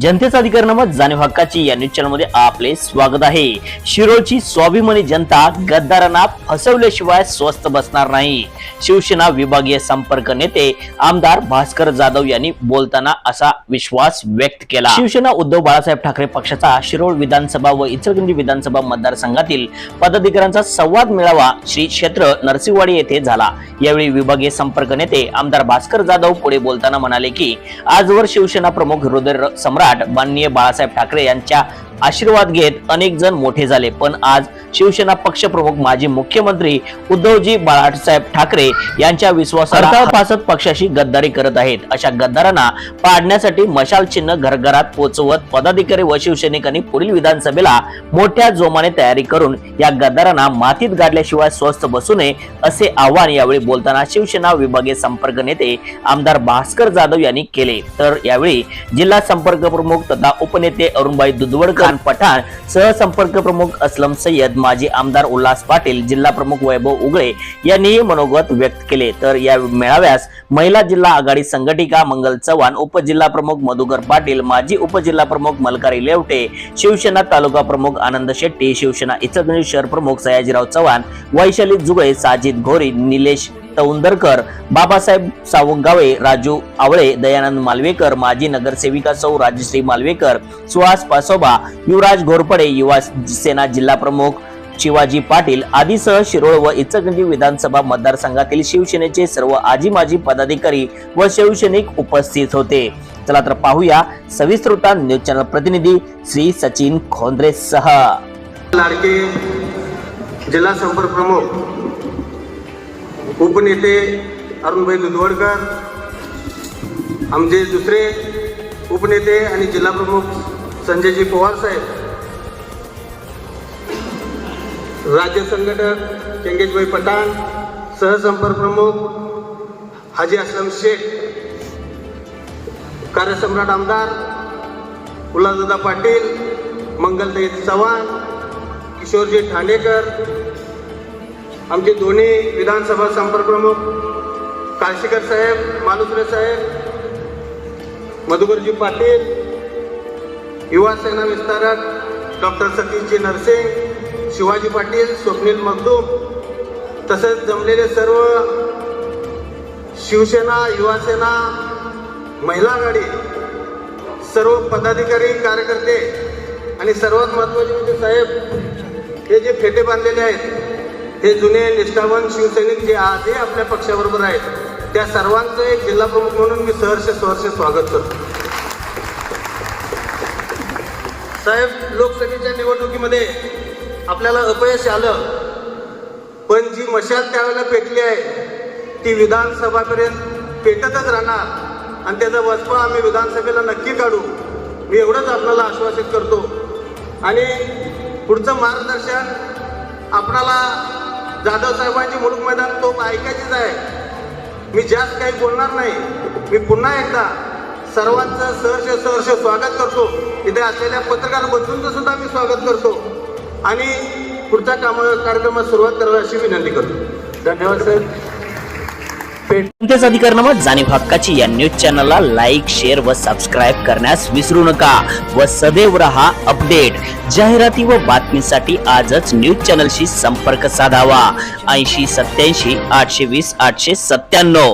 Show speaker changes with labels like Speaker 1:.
Speaker 1: जनतेचा अधिकार नामक जाणीव हक्काची या न्यूज चॅनल मध्ये आपले स्वागत आहे। शिरोळची स्वाभिमानी जनता गद्दारांना फसवल्याशिवाय स्वस्थ बसणार नाही। शिवसेना विभागीय संपर्क नेते आमदार भास्कर जाधव यांनी बोलताना असा विश्वास व्यक्त केला। शिवसेना उद्धव बाळासाहेब ठाकरे पक्षाचा शिरोळ विधानसभा व इचलकरंजी विधानसभा मतदारसंघातील पदाधिकाऱ्यांचा संवाद मेळावा श्री क्षेत्र नरसिंहवाडी येथे झाला। यावेळी विभागीय संपर्क नेते आमदार भास्कर जाधव पुढे बोलताना म्हणाले की आजवर शिवसेना प्रमुख हृदय सम्राट माननीय बाळासाहेब ठाकरे यांच्या आशीर्वाद घेत अनेक जण मोठे झाले, पण आज शिवसेना पक्ष प्रमुख माजी मुख्यमंत्री उद्धवजी बाळासाहेब ठाकरे यांच्या विश्वासार्ह फासत पक्षाशी गद्दारी करत आहेत। अशा गद्दारांना पाडण्यासाठी मशाल चिन्ह घरघरात पोहोचवत पदाधिकारी व शिवसैनिकांनी पुढील विधानसभेला मोठ्या जोमाने तयारी करून या गद्दारांना मातीत गाडल्याशिवाय स्वस्थ बसू नये असे आवाहन यावेळी बोलताना शिवसेना विभागीय संपर्क नेते आमदार भास्कर जाधव यांनी केले। तर यावेळी जिल्हा संपर्क प्रमुख तथा उपनेते अरुणबाई दुधवडकर पठाण, सहसंपर्क प्रमुख असलम सय्यद, माजी आमदार उल्हास पाटील, जिल्हा प्रमुख वैभव उगळे यांनी मनोगत व्यक्त केले। तर या मेळाव्यास महिला जिल्हा आघाडी संघटिका मंगल चव्हाण, उपजिल्हा प्रमुख मधुकर पाटील, माजी उपजिल्हा प्रमुख मलकारी लेवटे, शिवसेना तालुका प्रमुख आनंद शेट्टी, शिवसेना इचलकरंजी शहर प्रमुख सयाजीराव चव्हाण, वैशाली जुगळे, साजिद घोरी, निलेश तौंदरकर, बाबासाहेब सावंगावे, राजू आवळे, दयानंद मालवेकर, माजी नगरसेविका सौ राजश्री मालवेकर, सुहास पासोबा, युवराज घोरपडे, युवा सेना जिल्हा प्रमुख शिवाजी पाटील आदीसह शिरोळ व इचलकरंजी विधानसभा मतदारसंघातील शिवसेनेचे सर्व आजी माजी पदाधिकारी व शिवसैनिक उपस्थित होते। चला तर पाहूया सविस्तर न्यूज चॅनल प्रतिनिधी श्री सचिन खोंद्रे सह
Speaker 2: लाडके जिल्हा संपर्क प्रमुख उपनेते अरुणभाई दुधवडकर, आमचे दुसरे उपनेते आणि जिल्हा प्रमुख संजयजी पवार साहेब, राज्य संघटक चंगेजभाई पठाण, सहसंपर्क प्रमुख हाजी असलम शेख, कार्यसम्राट आमदार उल्हासदादा पाटील, मंगलताई चव्हाण, किशोरजी ठाणेकर, आमचे दोन्ही विधानसभा संपर्क प्रमुख काशीकर साहेब, मालुसरे साहेब, मधुकरजी पाटील, युवा सेना विस्तारक डॉक्टर सतीशजी नरसिंग, शिवाजी पाटील, स्वप्नील मगदूम, तसेच जमलेले सर्व शिवसेना, युवा सेना, महिला आघाडी, सर्व पदाधिकारी, कार्यकर्ते आणि सर्वात महत्त्वाचे म्हणजे साहेब, हे जे फेटे बांधलेले आहेत हे जुने निष्ठावान शिवसैनिक जे आजही आपल्या पक्षाबरोबर आहेत, त्या सर्वांचं एक जिल्हा प्रमुख म्हणून मी सहर्ष स्वागत करतो। साहेब, लोकसभेच्या निवडणुकीमध्ये आपल्याला अपयश आलं, पण जी मशाल त्यावेळेला पेटली आहे ती विधानसभापर्यंत पेटतच राहणार आणि त्याचा वचपा आम्ही विधानसभेला नक्की काढू, मी एवढंच आपल्याला आश्वासित करतो। आणि पुढचं मार्गदर्शन आपणाला जाधव साहेबांची मुलुक मैदान तो ऐकायचीच आहे। मी जास्त काही बोलणार नाही। मी पुन्हा एकदा सर्वांचं सहर्ष स्वागत करतो। इथे असलेल्या पत्रकार बंधूंचं सुद्धा मी स्वागत करतो आणि पुढच्या कार्यक्रमात सुरुवात करावी अशी विनंती करतो। धन्यवाद साहेब।
Speaker 1: जनतेचा अधिकार नामक जाणीव हक्काची या न्यूज चॅनलला लाईक, शेअर व सबस्क्राईब करण्यास विसरू नका व सदैव रहा अपडेट। जाहिराती व बातमीसाठी आजच न्यूज चॅनलशी संपर्क साधावा। 80 87 820 897।